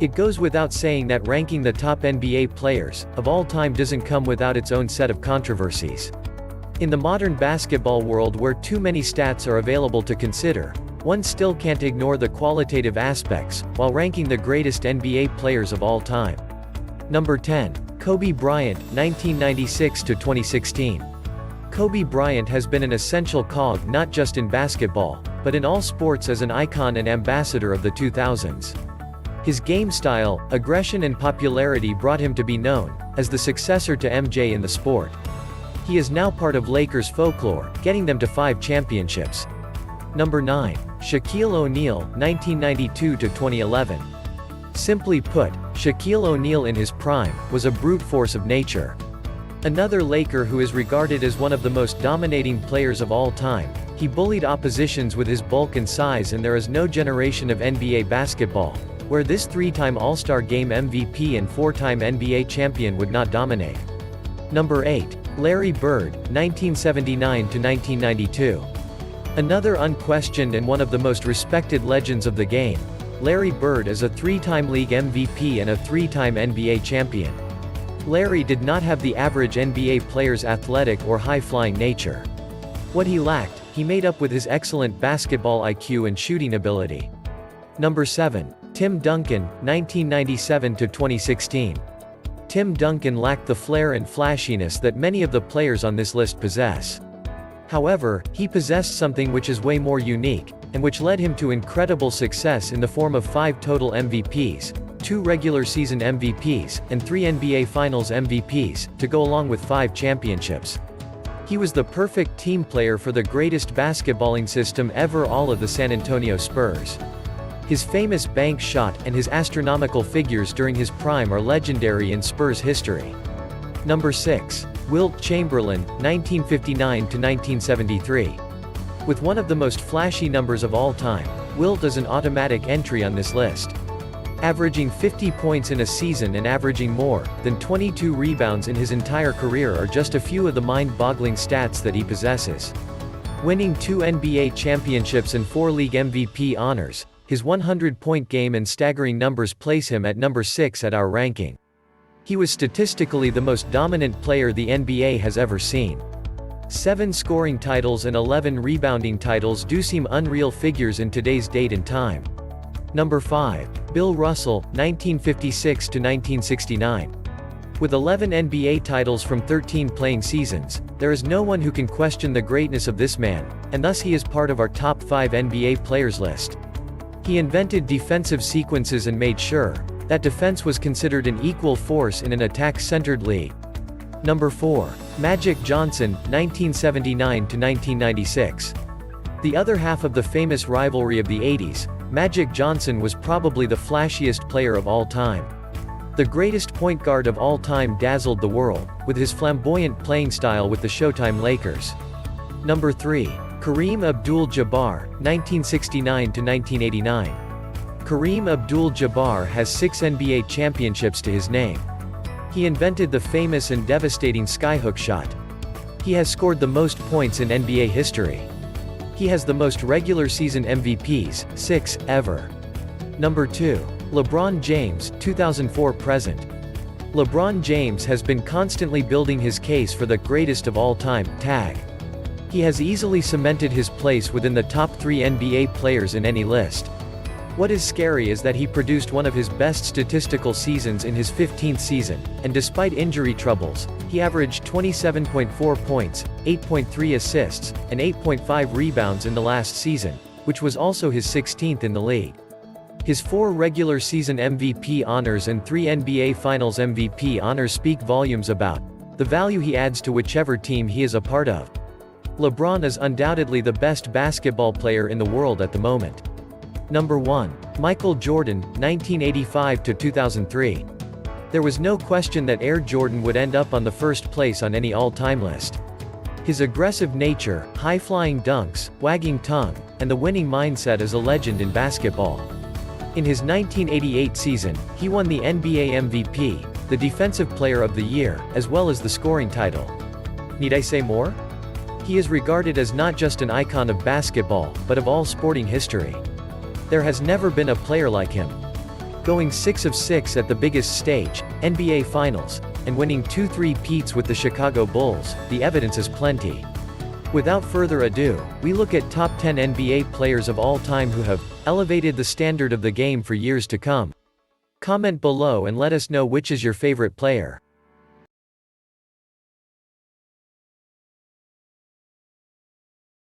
It goes without saying that ranking the top NBA players of all time doesn't come without its own set of controversies. In the modern basketball world where too many stats are available to consider, one still can't ignore the qualitative aspects, while ranking the greatest NBA players of all time. Number 10. Kobe Bryant, 1996–2016. Kobe Bryant has been an essential cog not just in basketball, but in all sports as an icon and ambassador of the 2000s. His game style, aggression and popularity brought him to be known as the successor to MJ in the sport. He is now part of Lakers folklore, getting them to 5 championships. Number 9. Shaquille O'Neal, 1992–2011. Simply put, Shaquille O'Neal in his prime was a brute force of nature. Another Laker who is regarded as one of the most dominating players of all time, he bullied oppositions with his bulk and size, and there is no generation of NBA basketball where this 3-time All-Star Game MVP and 4-time NBA champion would not dominate. Number 8. Larry Bird, 1979–1992. Another unquestioned and one of the most respected legends of the game, Larry Bird is a 3-time league MVP and a 3-time NBA champion. Larry did not have the average NBA player's athletic or high-flying nature. What he lacked, he made up with his excellent basketball IQ and shooting ability. Number 7. Tim Duncan, 1997–2016. Tim Duncan lacked the flair and flashiness that many of the players on this list possess. However, he possessed something which is way more unique, and which led him to incredible success in the form of 5 total MVPs, 2 regular season MVPs, and 3 NBA Finals MVPs, to go along with 5 championships. He was the perfect team player for the greatest basketballing system ever, all of the San Antonio Spurs. His famous bank shot and his astronomical figures during his prime are legendary in Spurs history. Number 6. Wilt Chamberlain, 1959–1973. With one of the most flashy numbers of all time, Wilt is an automatic entry on this list. Averaging 50 points in a season and averaging more than 22 rebounds in his entire career are just a few of the mind-boggling stats that he possesses. Winning 2 NBA championships and 4 league MVP honors, his 100-point game and staggering numbers place him at number 6 at our ranking. He was statistically the most dominant player the NBA has ever seen. 7 scoring titles and 11 rebounding titles do seem unreal figures in today's date and time. Number 5. Bill Russell, 1956–1969. With 11 NBA titles from 13 playing seasons, there is no one who can question the greatness of this man, and thus he is part of our top 5 NBA players list. He invented defensive sequences and made sure that defense was considered an equal force in an attack-centered league. Number 4. Magic Johnson, 1979–1996. The other half of the famous rivalry of the 80s, Magic Johnson was probably the flashiest player of all time. The greatest point guard of all time dazzled the world with his flamboyant playing style with the Showtime Lakers. Number 3. Kareem Abdul-Jabbar, 1969–1989. Kareem Abdul-Jabbar has 6 NBA championships to his name. He invented the famous and devastating skyhook shot. He has scored the most points in NBA history. He has the most regular season MVPs, 6, ever. Number 2. LeBron James, 2004-present. LeBron James has been constantly building his case for the greatest of all time tag. He has easily cemented his place within the top 3 NBA players in any list. What is scary is that he produced one of his best statistical seasons in his 15th season, and despite injury troubles, he averaged 27.4 points, 8.3 assists, and 8.5 rebounds in the last season, which was also his 16th in the league. His 4 regular season MVP honors and 3 NBA Finals MVP honors speak volumes about the value he adds to whichever team he is a part of. LeBron is undoubtedly the best basketball player in the world at the moment. Number 1. Michael Jordan, 1985–2003. There was no question that Air Jordan would end up on the first place on any all-time list. His aggressive nature, high-flying dunks, wagging tongue, and the winning mindset is a legend in basketball. In his 1988 season, he won the NBA MVP, the Defensive Player of the Year, as well as the scoring title. Need I say more? He is regarded as not just an icon of basketball, but of all sporting history. There has never been a player like him. going 6 of 6 at the biggest stage, NBA Finals, and winning 2 3-peats with the Chicago Bulls. The evidence is plenty. Without further ado, we look at top 10 NBA players of all time who have elevated the standard of the game for years to come. Comment below and let us know which is your favorite player.